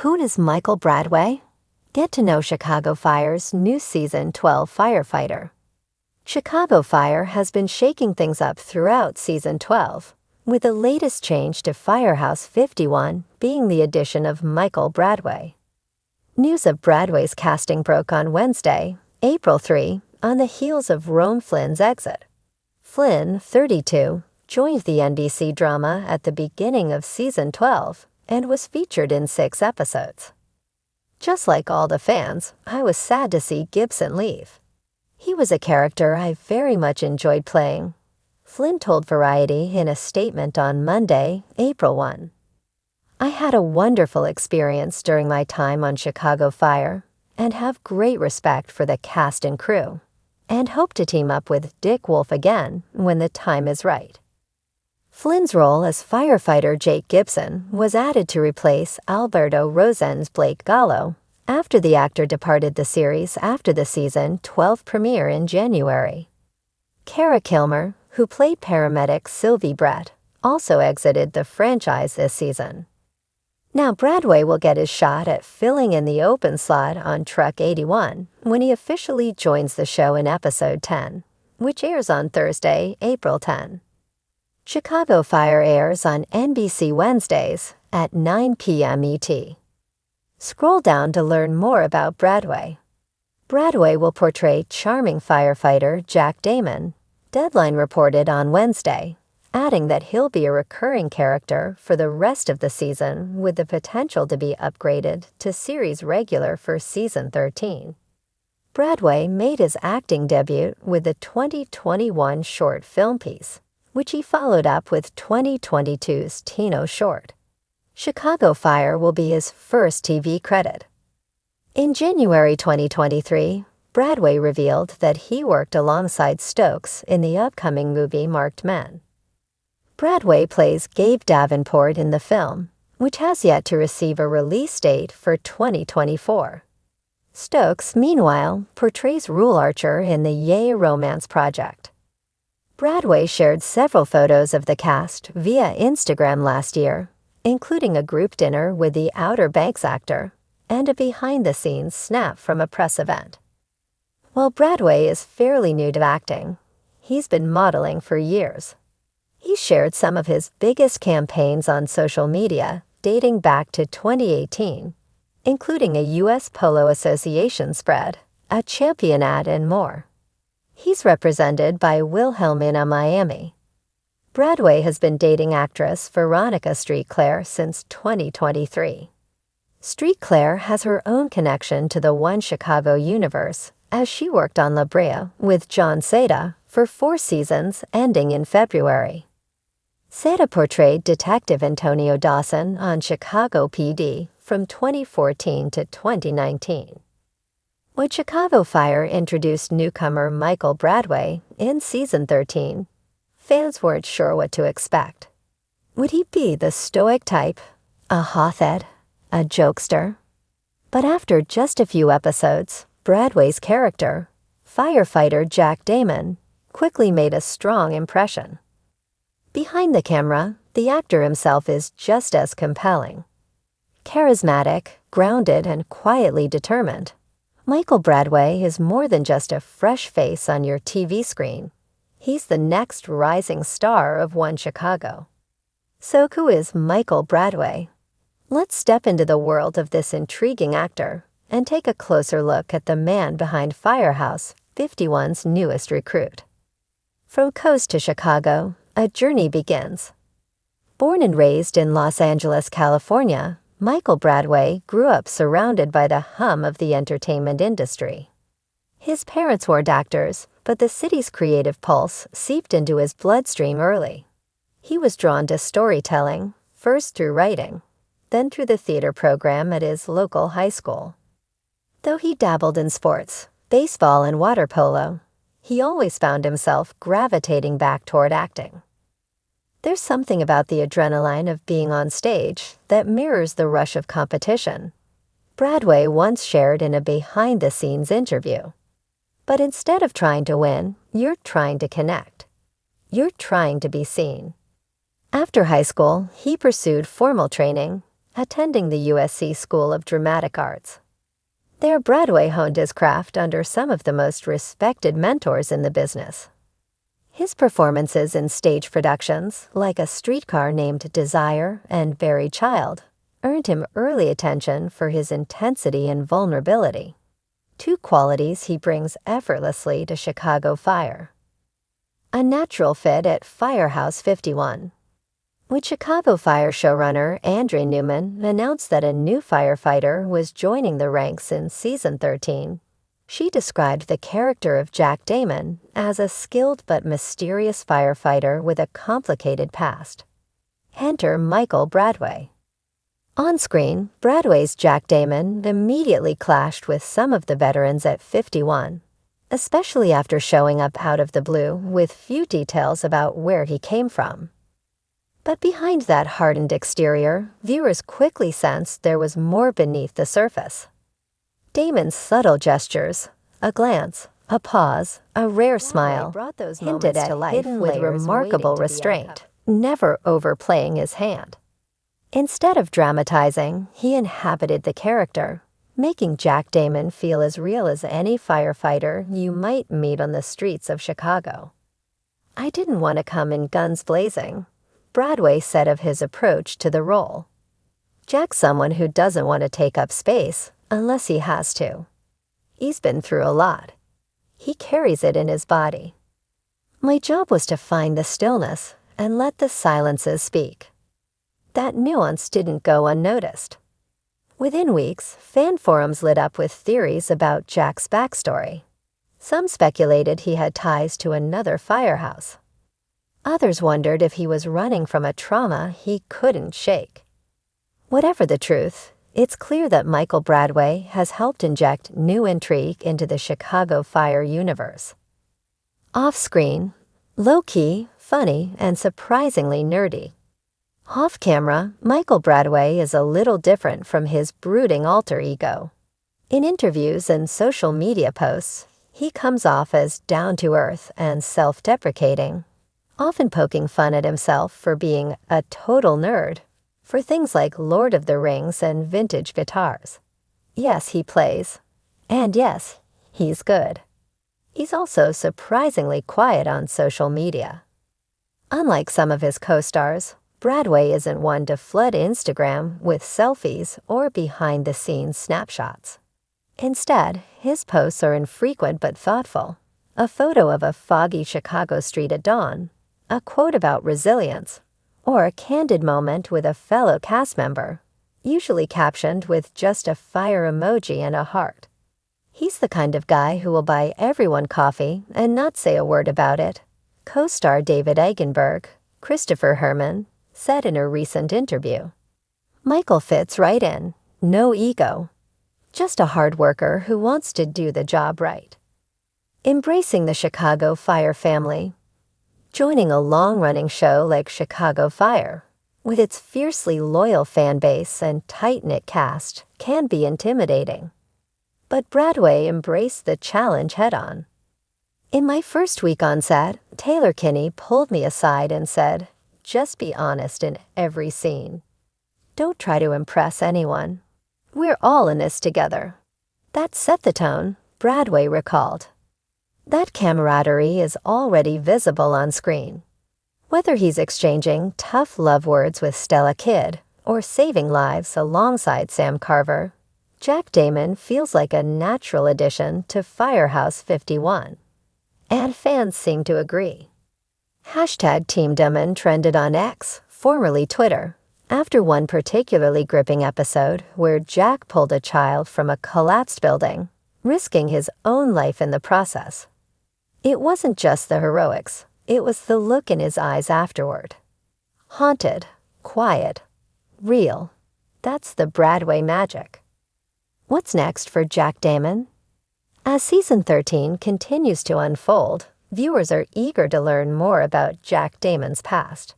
Who is Michael Bradway? Get to know Chicago Fire's new Season 12 Firefighter. Chicago Fire has been shaking things up throughout Season 12, with the latest change to Firehouse 51 being the addition of Michael Bradway. News of Bradway's casting broke on Wednesday, April 3, on the heels of Rome Flynn's exit. Flynn, 32, joined the NBC drama at the beginning of Season 12 and was featured in 6 episodes. Just like all the fans, I was sad to see Gibson leave. He was a character I very much enjoyed playing, Flynn told Variety in a statement on Monday, April 1. I had a wonderful experience during my time on Chicago Fire and have great respect for the cast and crew, and hope to team up with Dick Wolf again when the time is right. Flynn's role as firefighter Jake Gibson was added to replace Alberto Rosen's Blake Gallo after the actor departed the series after the Season 12 premiere in January. Cara Kilmer, who played paramedic Sylvie Brett, also exited the franchise this season. Now Bradway will get his shot at filling in the open slot on Truck 81 when he officially joins the show in Episode 10, which airs on Thursday, April 10. Chicago Fire airs on NBC Wednesdays at 9 p.m. ET. Scroll down to learn more about Bradway. Bradway will portray charming firefighter Jack Damon, Deadline reported on Wednesday, adding that he'll be a recurring character for the rest of the season with the potential to be upgraded to series regular for Season 13. Bradway made his acting debut with the 2021 short film piece, which he followed up with 2022's Tino short. Chicago Fire will be his first TV credit. In January 2023, Bradway revealed that he worked alongside Stokes in the upcoming movie Marked Men. Bradway plays Gabe Davenport in the film, which has yet to receive a release date for 2024. Stokes, meanwhile, portrays Rule Archer in the Yay Romance Project. Bradway shared several photos of the cast via Instagram last year, including a group dinner with the Outer Banks actor and a behind-the-scenes snap from a press event. While Bradway is fairly new to acting, he's been modeling for years. He shared some of his biggest campaigns on social media dating back to 2018, including a U.S. Polo Association spread, a Champion ad, and more. He's represented by Wilhelmina Miami. Bradway has been dating actress Veronica Streetclair since 2023. Streetclair has her own connection to the One Chicago universe, as she worked on La Brea with John Seda for 4 seasons ending in February. Seda portrayed Detective Antonio Dawson on Chicago PD from 2014 to 2019. When Chicago Fire introduced newcomer Michael Bradway in Season 13, fans weren't sure what to expect. Would he be the stoic type, a hothead, a jokester? But after just a few episodes, Bradway's character, firefighter Jack Damon, quickly made a strong impression. Behind the camera, the actor himself is just as compelling. Charismatic, grounded, and quietly determined, Michael Bradway is more than just a fresh face on your TV screen. He's the next rising star of One Chicago. So who is Michael Bradway? Let's step into the world of this intriguing actor and take a closer look at the man behind Firehouse 51's newest recruit. From coast to Chicago, a journey begins. Born and raised in Los Angeles, California, Michael Bradway grew up surrounded by the hum of the entertainment industry. His parents weren't actors, but the city's creative pulse seeped into his bloodstream early. He was drawn to storytelling, first through writing, then through the theater program at his local high school. Though he dabbled in sports, baseball and water polo, he always found himself gravitating back toward acting. There's something about the adrenaline of being on stage that mirrors the rush of competition, Bradway once shared in a behind-the-scenes interview. But instead of trying to win, you're trying to connect. You're trying to be seen. After high school, he pursued formal training, attending the USC School of Dramatic Arts. There, Bradway honed his craft under some of the most respected mentors in the business. His performances in stage productions, like A Streetcar Named Desire and Buried Child, earned him early attention for his intensity and vulnerability, two qualities he brings effortlessly to Chicago Fire. A natural fit at Firehouse 51. When Chicago Fire showrunner Andre Newman announced that a new firefighter was joining the ranks in Season 13, she described the character of Jack Damon as a skilled but mysterious firefighter with a complicated past. Enter Michael Bradway. On screen, Bradway's Jack Damon immediately clashed with some of the veterans at 51, especially after showing up out of the blue with few details about where he came from. But behind that hardened exterior, viewers quickly sensed there was more beneath the surface. Damon's subtle gestures, a glance, a pause, a rare smile, hinted at hidden with remarkable restraint, never overplaying his hand. Instead of dramatizing, he inhabited the character, making Jack Damon feel as real as any firefighter you might meet on the streets of Chicago. "I didn't want to come in guns blazing," Bradway said of his approach to the role. "Jack's someone who doesn't want to take up space unless he has to. He's been through a lot. He carries it in his body. My job was to find the stillness and let the silences speak." That nuance didn't go unnoticed. Within weeks, fan forums lit up with theories about Jack's backstory. Some speculated he had ties to another firehouse. Others wondered if he was running from a trauma he couldn't shake. Whatever the truth, it's clear that Michael Bradway has helped inject new intrigue into the Chicago Fire universe. Off-screen, low-key, funny, and surprisingly nerdy. Off-camera, Michael Bradway is a little different from his brooding alter ego. In interviews and social media posts, he comes off as down-to-earth and self-deprecating, often poking fun at himself for being a total nerd for things like Lord of the Rings and vintage guitars. Yes, he plays. And yes, he's good. He's also surprisingly quiet on social media. Unlike some of his co-stars, Bradway isn't one to flood Instagram with selfies or behind-the-scenes snapshots. Instead, his posts are infrequent but thoughtful. A photo of a foggy Chicago street at dawn, a quote about resilience, or a candid moment with a fellow cast member, usually captioned with just a fire emoji and a heart. He's the kind of guy who will buy everyone coffee and not say a word about it, co-star David Eigenberg, Christopher Herman, said in a recent interview. Michael fits right in, no ego, just a hard worker who wants to do the job right. Embracing the Chicago Fire family. Joining a long-running show like Chicago Fire, with its fiercely loyal fan base and tight-knit cast, can be intimidating. But Bradway embraced the challenge head-on. "In my first week on set, Taylor Kinney pulled me aside and said, 'Just be honest in every scene. Don't try to impress anyone. We're all in this together.' That set the tone," Bradway recalled. That camaraderie is already visible on screen. Whether he's exchanging tough love words with Stella Kidd or saving lives alongside Sam Carver, Jack Damon feels like a natural addition to Firehouse 51. And fans seem to agree. Hashtag Team Damon trended on X, formerly Twitter, after one particularly gripping episode where Jack pulled a child from a collapsed building, risking his own life in the process. It wasn't just the heroics, it was the look in his eyes afterward. Haunted, quiet, real. That's the Bradway magic. What's next for Jack Damon? As Season 13 continues to unfold, viewers are eager to learn more about Jack Damon's past.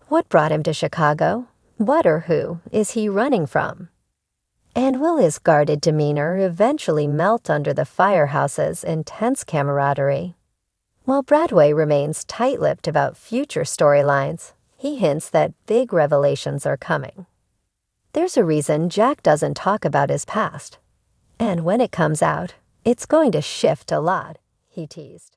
What brought him to Chicago? What or who is he running from? And will his guarded demeanor eventually melt under the Firehouse's intense camaraderie? While Bradway remains tight-lipped about future storylines, he hints that big revelations are coming. There's a reason Jack doesn't talk about his past. And when it comes out, it's going to shift a lot, he teased.